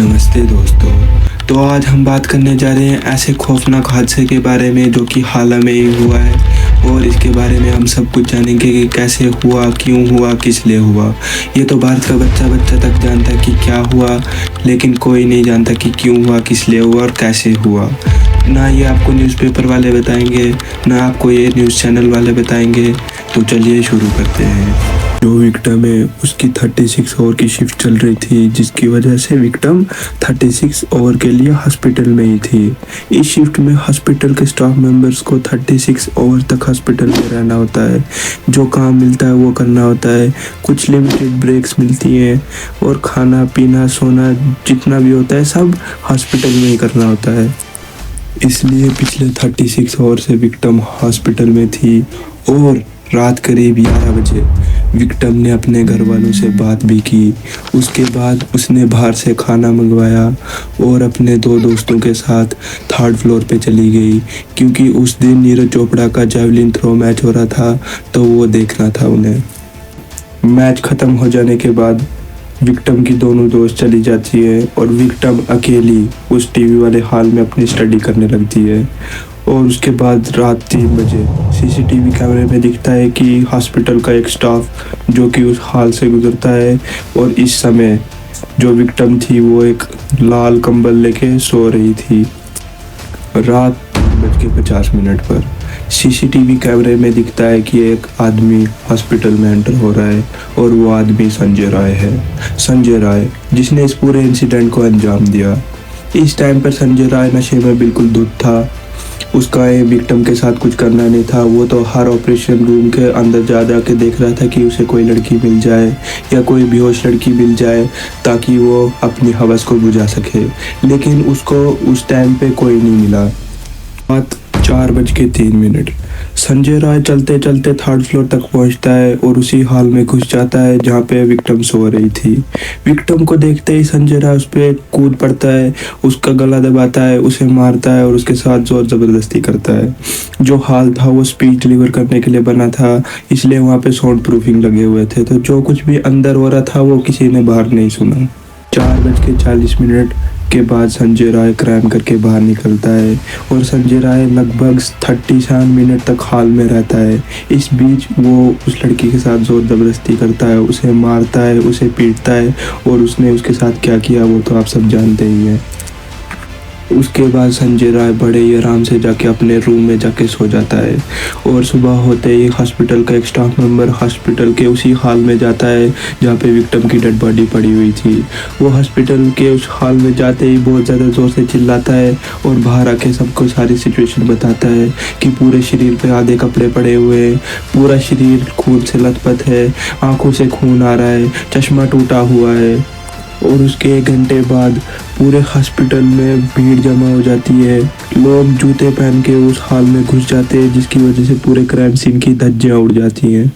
नमस्ते दोस्तों। तो आज हम बात करने जा रहे हैं ऐसे खौफनाक हादसे के बारे में जो कि हाल में ही हुआ है, और इसके बारे में हम सब कुछ जानेंगे कि कैसे हुआ, क्यों हुआ, किस लिए हुआ। ये तो भारत का बच्चा बच्चा तक जानता है कि क्या हुआ, लेकिन कोई नहीं जानता कि क्यों हुआ, किस लिए हुआ और कैसे हुआ। ना ये आपको न्यूज़पेपर वाले बताएंगे, ना आपको ये न्यूज़ चैनल वाले बताएंगे। तो चलिए शुरू करते हैं। जो विक्टिम है उसकी 36 ओवर की शिफ्ट चल रही थी, जिसकी वजह से विक्टिम 36 ओवर के लिए हॉस्पिटल में ही थी। इस शिफ्ट में हॉस्पिटल के स्टाफ मेंबर्स को 36 ओवर तक हॉस्पिटल में रहना होता है। जो काम मिलता है वो करना होता है, कुछ लिमिटेड ब्रेक्स मिलती हैं, और खाना पीना सोना जितना भी होता है सब हॉस्पिटल में ही करना होता है। इसलिए पिछले 36 ओवर से विक्टिम हॉस्पिटल में थी, और रात करीब 11 बजे विक्टिम ने अपने घर वालों से बात भी की। उसके बाद उसने बाहर से खाना मंगवाया और अपने दो दोस्तों के साथ 3rd फ्लोर पे चली गई, क्योंकि उस दिन नीरज चोपड़ा का जैवलिन थ्रो मैच हो रहा था, तो वो देखना था उन्हें। मैच ख़त्म हो जाने के बाद विक्टिम की दोनों दोस्त चली जाती है, और विक्टिम अकेली उस टीवी वाले हॉल में अपनी स्टडी करने लगती है। और उसके बाद रात 3 बजे सीसीटीवी कैमरे में दिखता है कि हॉस्पिटल का एक स्टाफ जो कि उस हॉल से गुजरता है, और इस समय जो विक्टिम थी वो एक लाल कंबल लेके सो रही थी। रात 3:50 पर सीसीटीवी कैमरे में दिखता है कि एक आदमी हॉस्पिटल में एंटर हो रहा है, और वो आदमी संजय राय है। संजय राय जिसने इस पूरे इंसिडेंट को अंजाम दिया। इस टाइम पर संजय राय नशे में बिल्कुल धुत था। उसका विक्टिम के साथ कुछ करना नहीं था। वो तो हर ऑपरेशन रूम के अंदर जा के देख रहा था कि उसे कोई लड़की मिल जाए या कोई बेहोश लड़की मिल जाए, ताकि वो अपनी हवस को बुझा सके, लेकिन उसको उस टाइम पे कोई नहीं मिला। रात 4:03 संजय राय चलते चलते 3rd फ्लोर तक पहुंचता है, और उसी हॉल में घुस जाता है जहां पे विक्टिम सो रही थी। विक्टिम को देखते ही संजय राय उस पर कूद पड़ता है, उसका गला दबाता है, उसे मारता है और उसके साथ जोर जबरदस्ती करता है। जो हॉल था वो स्पीच डिलीवर करने के लिए बना था, इसलिए वहाँ पे साउंड प्रूफिंग लगे हुए थे, तो जो कुछ भी अंदर हो रहा था वो किसी ने बाहर नहीं सुना। 4:40 के बाद संजय राय क्राइम करके बाहर निकलता है, और संजय राय लगभग 37 मिनट तक हॉल में रहता है। इस बीच वो उस लड़की के साथ जोर जबरदस्ती करता है, उसे मारता है, उसे पीटता है, और उसने उसके साथ क्या किया वो तो आप सब जानते ही हैं। उसके बाद संजय राय बड़े ही आराम से जाके अपने रूम में जाके सो जाता है, और सुबह होते ही हॉस्पिटल का एक स्टाफ मेंबर हॉस्पिटल के उसी हॉल में जाता है जहाँ पे विक्टिम की डेड बॉडी पड़ी हुई थी। वो हॉस्पिटल के उस हॉल में जाते ही बहुत ज़्यादा ज़ोर से चिल्लाता है, और बाहर आके सबको सारी सिचुएशन बताता है कि पूरे शरीर पे आधे कपड़े पड़े हुए हैं, पूरा शरीर खून से लथपथ है, आँखों से खून आ रहा है, चश्मा टूटा हुआ है। और उसके 1 घंटे बाद पूरे हॉस्पिटल में भीड़ जमा हो जाती है। लोग जूते पहन के उस हॉल में घुस जाते हैं, जिसकी वजह से पूरे क्राइम सीन की धज्जियां उड़ जाती हैं।